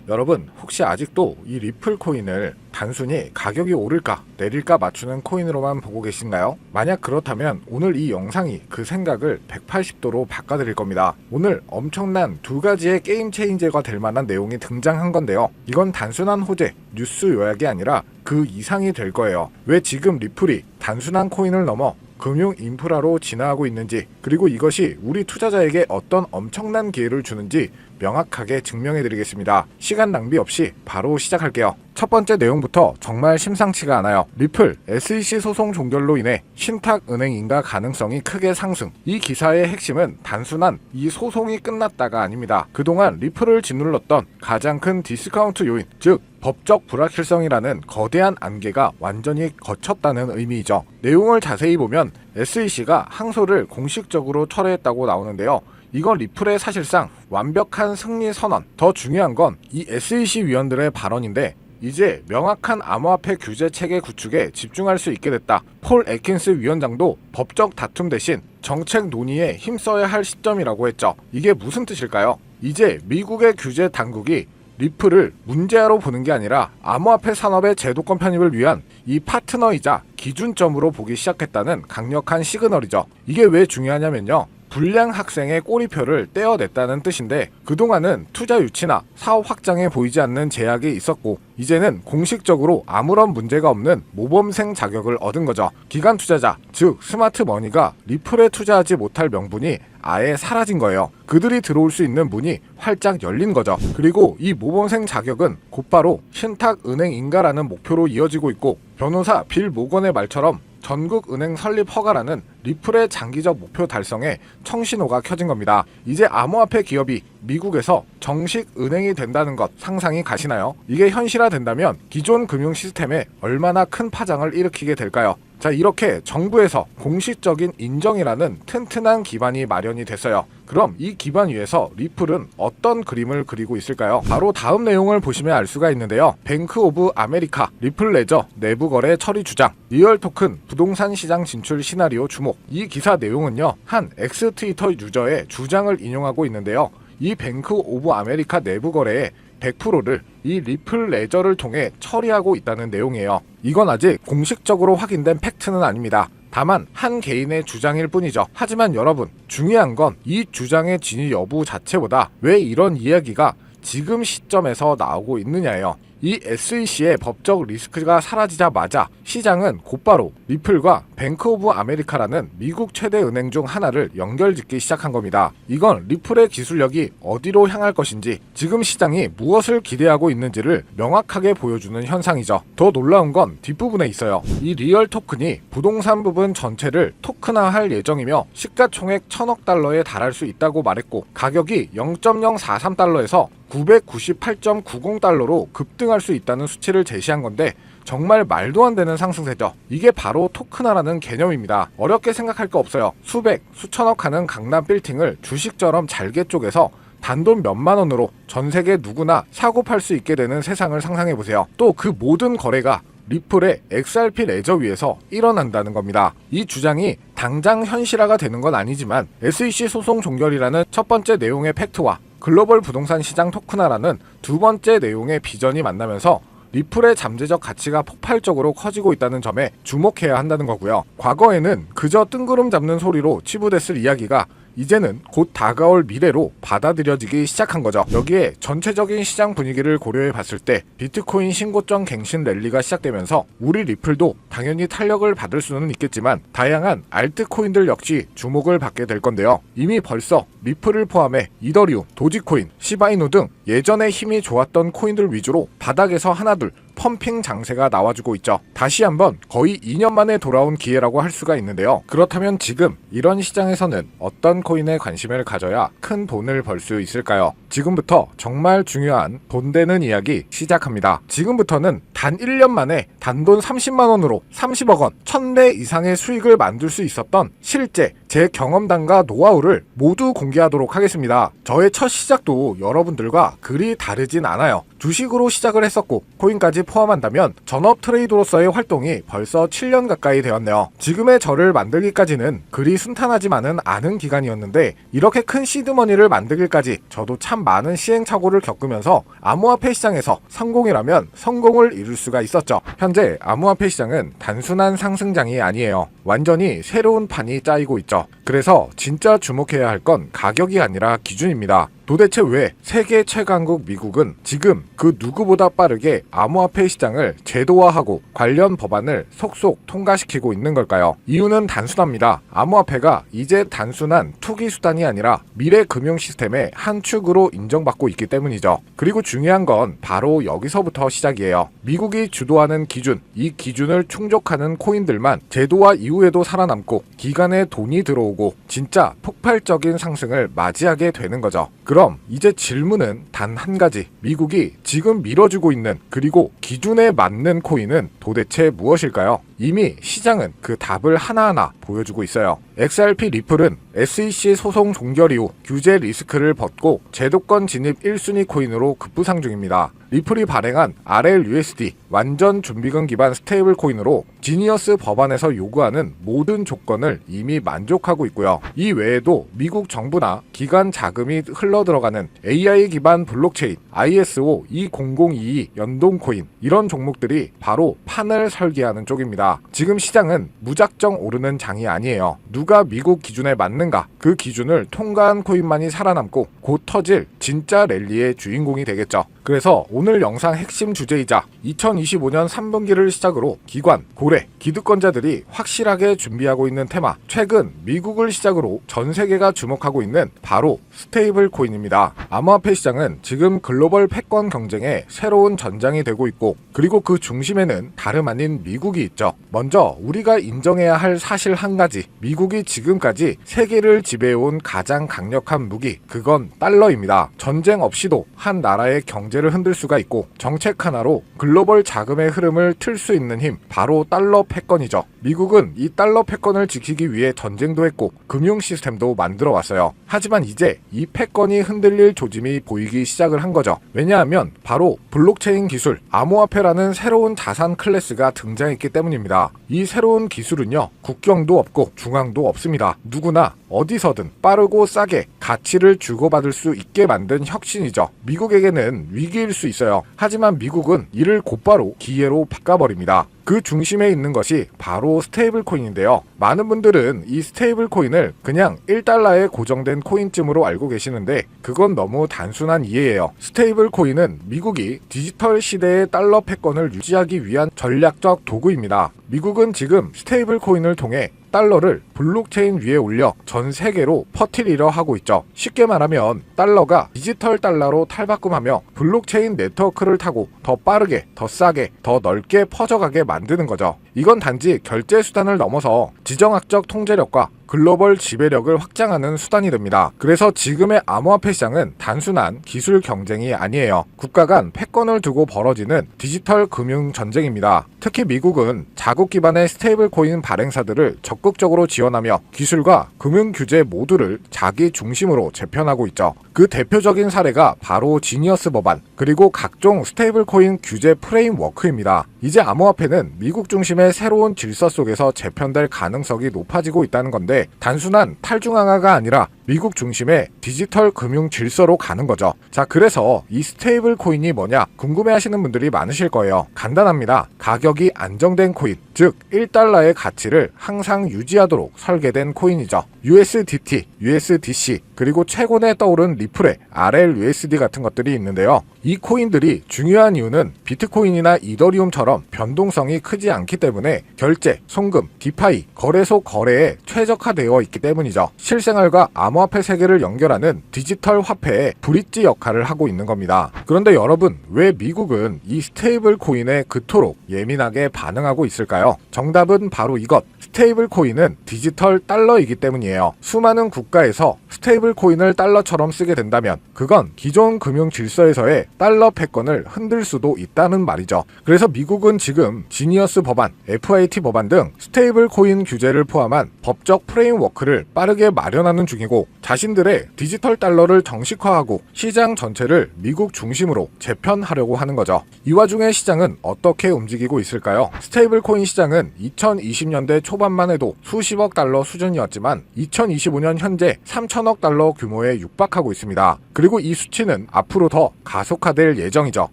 여러분, 혹시 아직도 이 리플 코인을 단순히 가격이 오를까 내릴까 맞추는 코인으로만 보고 계신가요? 만약 그렇다면 오늘 이 영상이 그 생각을 180도로 바꿔드릴 겁니다. 오늘 엄청난 두 가지의 게임 체인저가 될 만한 내용이 등장한 건데요. 이건 단순한 호재, 뉴스 요약이 아니라 그 이상이 될 거예요. 왜 지금 리플이 단순한 코인을 넘어 금융 인프라로 진화하고 있는지, 그리고 이것이 우리 투자자에게 어떤 엄청난 기회를 주는지 명확하게 증명해드리겠습니다. 시간 낭비 없이 바로 시작할게요. 첫 번째 내용부터 정말 심상치가 않아요. 리플 SEC 소송 종결로 인해 신탁은행 인가 가능성이 크게 상승. 이 기사의 핵심은 단순한 이 소송이 끝났다가 아닙니다. 그동안 리플을 짓눌렀던 가장 큰 디스카운트 요인, 즉 법적 불확실성이라는 거대한 안개가 완전히 걷혔다는 의미이죠. 내용을 자세히 보면 SEC가 항소를 공식적으로 철회했다고 나오는데요. 이건 리플의 사실상 완벽한 승리 선언. 더 중요한 건 이 SEC 위원들의 발언인데, 이제 명확한 암호화폐 규제 체계 구축에 집중할 수 있게 됐다. 폴 애킨스 위원장도 법적 다툼 대신 정책 논의에 힘써야 할 시점이라고 했죠. 이게 무슨 뜻일까요? 이제 미국의 규제 당국이 리플을 문제아로 보는 게 아니라 암호화폐 산업의 제도권 편입을 위한 이 파트너이자 기준점으로 보기 시작했다는 강력한 시그널이죠. 이게 왜 중요하냐면요, 불량 학생의 꼬리표를 떼어냈다는 뜻인데, 그동안은 투자 유치나 사업 확장에 보이지 않는 제약이 있었고, 이제는 공식적으로 아무런 문제가 없는 모범생 자격을 얻은 거죠. 기관 투자자, 즉 스마트 머니가 리플에 투자하지 못할 명분이 아예 사라진 거예요. 그들이 들어올 수 있는 문이 활짝 열린 거죠. 그리고 이 모범생 자격은 곧바로 신탁은행 인가라는 목표로 이어지고 있고, 변호사 빌 모건의 말처럼 전국 은행 설립 허가라는 리플의 장기적 목표 달성에 청신호가 켜진 겁니다. 이제 암호화폐 기업이 미국에서 정식 은행이 된다는 것 상상이 가시나요? 이게 현실화된다면 기존 금융 시스템에 얼마나 큰 파장을 일으키게 될까요? 자, 이렇게 정부에서 공식적인 인정이라는 튼튼한 기반이 마련이 됐어요. 그럼 이 기반 위에서 리플은 어떤 그림을 그리고 있을까요? 바로 다음 내용을 보시면 알 수가 있는데요. 뱅크 오브 아메리카 리플 레저 내부 거래 처리 주장, 리얼 토큰 부동산 시장 진출 시나리오 주목. 이 기사 내용은요, 한 엑스 트위터 유저의 주장을 인용하고 있는데요. 이 뱅크 오브 아메리카 내부 거래의 100%를 이 리플 레저를 통해 처리하고 있다는 내용이에요. 이건 아직 공식적으로 확인된 팩트는 아닙니다. 다만 한 개인의 주장일 뿐이죠. 하지만 여러분, 중요한 건 이 주장의 진위 여부 자체보다 왜 이런 이야기가 지금 시점에서 나오고 있느냐예요. 이 SEC의 법적 리스크가 사라지자마자 시장은 곧바로 리플과 뱅크 오브 아메리카라는 미국 최대 은행 중 하나를 연결짓기 시작한 겁니다. 이건 리플의 기술력이 어디로 향할 것인지, 지금 시장이 무엇을 기대하고 있는지를 명확하게 보여주는 현상이죠. 더 놀라운 건 뒷부분에 있어요. 이 리얼 토큰이 부동산 부분 전체를 토큰화할 예정이며 시가총액 1000억 달러에 달할 수 있다고 말했고, 가격이 0.043달러에서 998.90달러로 급등할 수 있다는 수치를 제시한 건데, 정말 말도 안 되는 상승세죠. 이게 바로 토큰화라는 개념입니다. 어렵게 생각할 거 없어요. 수백, 수천억 하는 강남 빌딩을 주식처럼 잘게 쪼개서 단돈 몇만 원으로 전 세계 누구나 사고 팔 수 있게 되는 세상을 상상해보세요. 또 그 모든 거래가 리플의 XRP 레저 위에서 일어난다는 겁니다. 이 주장이 당장 현실화가 되는 건 아니지만 SEC 소송 종결이라는 첫 번째 내용의 팩트와 글로벌 부동산 시장 토큰화라는 두 번째 내용의 비전이 만나면서 리플의 잠재적 가치가 폭발적으로 커지고 있다는 점에 주목해야 한다는 거고요. 과거에는 그저 뜬구름 잡는 소리로 치부됐을 이야기가 이제는 곧 다가올 미래로 받아들여지기 시작한 거죠. 여기에 전체적인 시장 분위기를 고려해 봤을 때 비트코인 신고점 갱신 랠리가 시작되면서 우리 리플도 당연히 탄력을 받을 수는 있겠지만 다양한 알트코인들 역시 주목을 받게 될 건데요. 이미 벌써 리플을 포함해 이더리움, 도지코인, 시바이누 등 예전에 힘이 좋았던 코인들 위주로 바닥에서 하나둘 펌핑 장세가 나와주고 있죠. 다시 한번 거의 2년 만에 돌아온 기회라고 할 수가 있는데요. 그렇다면 지금 이런 시장에서는 어떤 코인에 관심을 가져야 큰 돈을 벌 수 있을까요? 지금부터 정말 중요한 돈 되는 이야기 시작합니다. 지금부터는 단 1년 만에 단돈 30만원으로 30억 원, 1000배 이상의 수익을 만들 수 있었던 실제 제 경험담과 노하우를 모두 공개하도록 하겠습니다. 저의 첫 시작도 여러분들과 그리 다르진 않아요. 주식으로 시작을 했었고 코인까지 포함한다면 전업 트레이더로서의 활동이 벌써 7년 가까이 되었네요. 지금의 저를 만들기까지는 그리 순탄하지만은 않은 기간이었는데 이렇게 큰 시드머니를 만들기까지 저도 참 참 많은 시행착오를 겪으면서 암호화폐 시장에서 성공이라면 성공을 이룰 수가 있었죠. 현재 암호화폐 시장은 단순한 상승장이 아니에요. 완전히 새로운 판이 짜이고 있죠. 그래서 진짜 주목해야 할 건 가격이 아니라 기준입니다. 도대체 왜 세계 최강국 미국은 지금 그 누구보다 빠르게 암호화폐 시장을 제도화하고 관련 법안을 속속 통과시키고 있는 걸까요? 이유는 단순합니다. 암호화폐가 이제 단순한 투기 수단이 아니라 미래 금융 시스템의 한 축으로 인정받고 있기 때문이죠. 그리고 중요한 건 바로 여기서부터 시작이에요. 미국이 주도하는 기준, 이 기준을 충족하는 코인들만 제도화 이후에도 살아남고 기간에 돈이 들어오고 진짜 폭발적인 상승을 맞이하게 되는 거죠. 그럼 이제 질문은 단 한 가지. 미국이 지금 밀어주고 있는 그리고 기준에 맞는 코인은 도대체 무엇일까요? 이미 시장은 그 답을 하나하나 보여주고 있어요. XRP 리플은 SEC 소송 종결 이후 규제 리스크를 벗고 제도권 진입 1순위 코인으로 급부상 중입니다. 리플이 발행한 RLUSD 완전 준비금 기반 스테이블 코인으로 지니어스 법안에서 요구하는 모든 조건을 이미 만족하고 있고요. 이 외에도 미국 정부나 기관 자금이 흘러들어가는 AI 기반 블록체인 ISO 20022 연동 코인 이런 종목들이 바로 판을 설계하는 쪽입니다. 지금 시장은 무작정 오르는 장이 아니에요. 누가 미국 기준에 맞는가 그 기준을 통과한 코인만이 살아남고 곧 터질 진짜 랠리의 주인공이 되겠죠. 그래서 오늘 영상 핵심 주제이자 2025년 3분기를 시작으로 기관, 고래, 기득권자들이 확실하게 준비하고 있는 테마, 최근 미국을 시작으로 전 세계가 주목하고 있는 바로 스테이블 코인입니다. 암호화폐 시장은 지금 글로벌 패권 경쟁의 새로운 전장이 되고 있고 그리고 그 중심에는 다름 아닌 미국이 있죠. 먼저 우리가 인정해야 할 사실 한 가지, 미국이 지금까지 세계를 지배해온 가장 강력한 무기, 그건 달러입니다. 전쟁 없이도 한 나라의 경제를 흔들 수가 있고 정책 하나로 글로벌 자금의 흐름을 틀 수 있는 힘, 바로 달러 패권이죠. 미국은 이 달러 패권을 지키기 위해 전쟁도 했고 금융 시스템도 만들어 왔어요. 하지만 이제 이 패권이 흔들릴 조짐이 보이기 시작을 한 거죠. 왜냐하면 바로 블록체인 기술, 암호화폐라는 새로운 자산 클래스가 등장했기 때문입니다. 이 새로운 기술은요, 국경도 없고 중앙도 없습니다. 누구나 어디서든 빠르고 싸게 가치를 주고받을 수 있게 만든 혁신이죠. 미국에게는 위기일 수 있어요. 하지만 미국은 이를 곧바로 기회로 바꿔버립니다. 그 중심에 있는 것이 바로 스테이블 코인인데요. 많은 분들은 이 스테이블 코인을 그냥 1달러에 고정된 코인쯤으로 알고 계시는데 그건 너무 단순한 이해예요. 스테이블 코인은 미국이 디지털 시대의 달러 패권을 유지하기 위한 전략적 도구입니다. 미국은 지금 스테이블 코인을 통해 달러를 블록체인 위에 올려 전 세계로 퍼뜨리려 하고 있죠. 쉽게 말하면 달러가 디지털 달러로 탈바꿈하며 블록체인 네트워크를 타고 더 빠르게, 더 싸게, 더 넓게 퍼져가게 만드는 거죠. 이건 단지 결제 수단을 넘어서 지정학적 통제력과 글로벌 지배력을 확장하는 수단이 됩니다. 그래서 지금의 암호화폐 시장은 단순한 기술 경쟁이 아니에요. 국가 간 패권을 두고 벌어지는 디지털 금융 전쟁입니다. 특히 미국은 자국 기반의 스테이블 코인 발행사들을 적극적으로 지원하며 기술과 금융 규제 모두를 자기 중심으로 재편하고 있죠. 그 대표적인 사례가 바로 지니어스 법안, 그리고 각종 스테이블 코인 규제 프레임워크입니다. 이제 암호화폐는 미국 중심의 새로운 질서 속에서 재편될 가능성이 높아지고 있다는 건데 단순한 탈중앙화가 아니라 미국 중심의 디지털 금융 질서로 가는 거죠. 자, 그래서 이 스테이블 코인이 뭐냐 궁금해하시는 분들이 많으실 거예요. 간단합니다. 가격이 안정된 코인, 즉 1달러의 가치를 항상 유지하도록 설계된 코인이죠. USDT, USDC, 그리고 최근에 떠오른 리플의 RLUSD 같은 것들이 있는데요. 이 코인들이 중요한 이유는 비트코인이나 이더리움처럼 변동성이 크지 않기 때문에 결제, 송금, 디파이, 거래소 거래에 최적화되어 있기 때문이죠. 실생활과 암호화폐 세계를 연결하는 디지털 화폐의 브릿지 역할을 하고 있는 겁니다. 그런데 여러분, 왜 미국은 이 스테이블 코인에 그토록 예민하게 반응하고 있을까요? 정답은 바로 이것. 스테이블 코인은 디지털 달러이기 때문이에요. 수많은 국가에서 스테이블 코인을 달러처럼 쓰게 된다면 그건 기존 금융 질서에서의 달러 패권을 흔들 수도 있다는 말이죠. 그래서 미국은 지금 지니어스 법안, FIT 법안 등 스테이블 코인 규제를 포함한 법적 프레임워크를 빠르게 마련하는 중이고 자신들의 디지털 달러를 정식화하고 시장 전체를 미국 중심으로 재편하려고 하는 거죠. 이 와중에 시장은 어떻게 움직이고 있을까요? 스테이블 코인 시장은 2020년대 초반 초반만 해도 수십억 달러 수준이었지만 2025년 현재 3천억 달러 규모에 육박하고 있습니다. 그리고 이 수치는 앞으로 더 가속화될 예정이죠.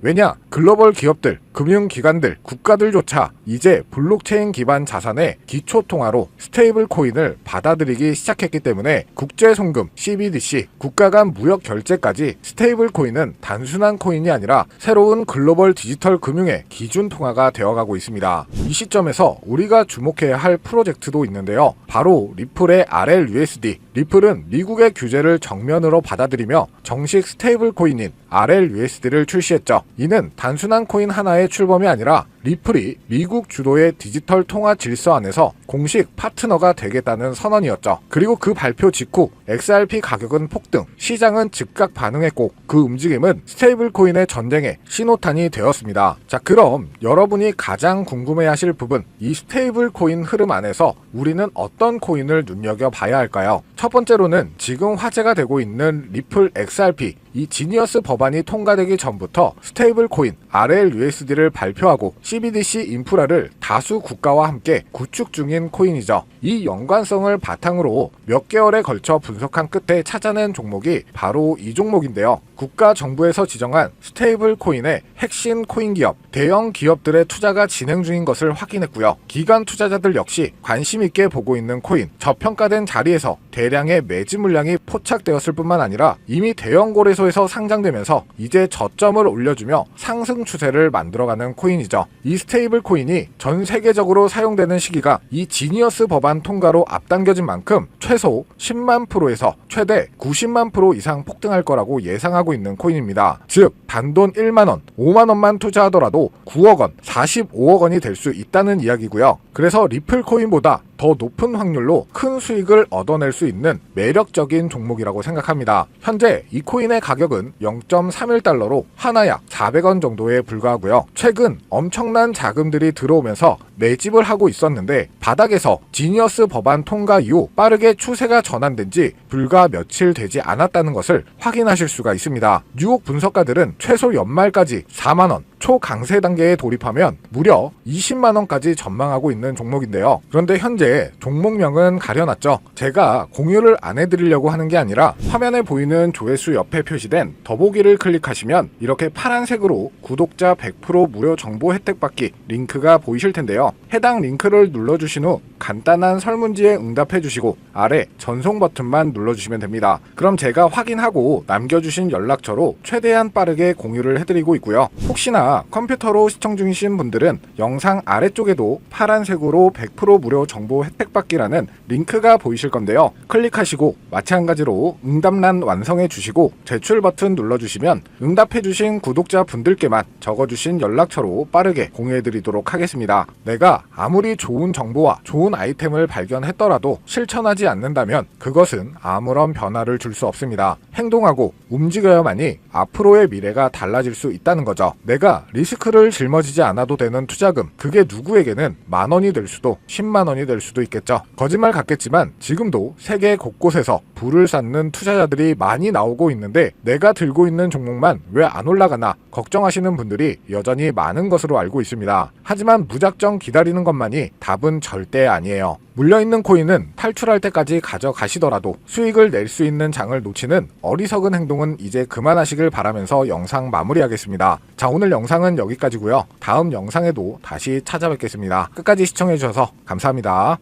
왜냐? 글로벌 기업들, 금융기관들, 국가들조차 이제 블록체인 기반 자산의 기초통화로 스테이블 코인을 받아들이기 시작했기 때문에 국제송금, CBDC, 국가 간 무역 결제까지 스테이블 코인은 단순한 코인이 아니라 새로운 글로벌 디지털 금융의 기준 통화가 되어가고 있습니다. 이 시점에서 우리가 주목해야 할 프로젝트도 있는데요. 바로 리플의 RLUSD. 리플은 미국의 규제를 정면으로 받아들이며 정식 스테이블 코인인 RLUSD를 출시했죠. 이는 단순한 코인 하나의 출범이 아니라 리플이 미국 주도의 디지털 통화 질서 안에서 공식 파트너가 되겠다는 선언이었죠. 그리고 그 발표 직후 XRP 가격은 폭등, 시장은 즉각 반응했고 그 움직임은 스테이블 코인의 전쟁의 신호탄이 되었습니다. 자, 그럼 여러분이 가장 궁금해하실 부분, 이 스테이블 코인 흐름 안에서 우리는 어떤 코인을 눈여겨봐야 할까요? 첫 번째로는 지금 화제가 되고 있는 리플 XRP, 이 지니어스 법안이 통과되기 전부터 스테이블 코인 RLUSD를 발표하고 CBDC 인프라를 다수 국가와 함께 구축 중인 코인이죠. 이 연관성을 바탕으로 몇 개월에 걸쳐 분석한 끝에 찾아낸 종목이 바로 이 종목인데요. 국가 정부에서 지정한 스테이블 코인의 핵심 코인 기업, 대형 기업들의 투자가 진행 중인 것을 확인했고요. 기관 투자자들 역시 관심 있게 보고 있는 코인, 저평가된 자리에서 대량의 매집 물량이 포착되었을 뿐만 아니라 이미 대형 거래소에서 상장되면서 이제 저점을 올려주며 상승 추세를 만들어가는 코인이죠. 이 스테이블 코인이 전 세계적으로 사용되는 시기가 이 지니어스 법안 통과로 앞당겨진 만큼 최소 10만 프로에서 최대 90만 프로 이상 폭등할 거라고 예상하고 있는 코인입니다. 즉 단돈 1만원, 5만원만 투자하더라도 9억원, 45억원이 될 수 있다는 이야기고요. 그래서 리플 코인보다 더 높은 확률로 큰 수익을 얻어낼 수 있는 매력적인 종목이라고 생각합니다. 현재 이 코인의 가격은 0.31달러로 하나 약 400원 정도에 불과하고요. 최근 엄청난 자금들이 들어오면서 매집을 하고 있었는데 바닥에서 지니어스 법안 통과 이후 빠르게 추세가 전환된 지 불과 며칠 되지 않았다는 것을 확인하실 수가 있습니다. 뉴욕 분석가들은 최소 연말까지 4만원, 초강세 단계에 돌입하면 무려 20만원까지 전망하고 있는 종목인데요. 그런데 현재 종목명은 가려놨죠. 제가 공유를 안 해드리려고 하는 게 아니라 화면에 보이는 조회수 옆에 표시된 더보기를 클릭하시면 이렇게 파란색으로 구독자 100% 무료 정보 혜택 받기 링크가 보이실 텐데요. 해당 링크를 눌러주신 후 간단한 설문지에 응답해주시고 아래 전송 버튼만 눌러주시면 됩니다. 그럼 제가 확인하고 남겨주신 연락처로 최대한 빠르게 공유를 해드리고 있고요. 혹시나 컴퓨터로 시청 중이신 분들은 영상 아래쪽에도 파란색으로 100% 무료 정보 혜택 받기라는 링크가 보이실 건데요. 클릭하시고 마찬가지로 응답란 완성해 주시고 제출 버튼 눌러주시면 응답해주신 구독자 분들께만 적어주신 연락처로 빠르게 공유해 드리도록 하겠습니다. 내가 아무리 좋은 정보와 좋은 아이템을 발견했더라도 실천하지 않는다면 그것은 아무런 변화를 줄 수 없습니다. 행동하고 움직여야만이 앞으로의 미래가 달라질 수 있다는 거죠. 내가 리스크를 짊어지지 않아도 되는 투자금, 그게 누구에게는 만원이 될 수도 10만원이 될 수도 있겠죠. 거짓말 같겠지만 지금도 세계 곳곳에서 부를 쌓는 투자자들이 많이 나오고 있는데 내가 들고 있는 종목만 왜 안 올라가나 걱정하시는 분들이 여전히 많은 것으로 알고 있습니다. 하지만 무작정 기다리는 것만이 답은 절대 아니에요. 물려있는 코인은 탈출할 때까지 가져가시더라도 수익을 낼 수 있는 장을 놓치는 어리석은 행동은 이제 그만하시길 바라면서 영상 마무리하겠습니다. 자, 오늘 영상은 여기까지고요. 다음 영상에도 다시 찾아뵙겠습니다. 끝까지 시청해주셔서 감사합니다.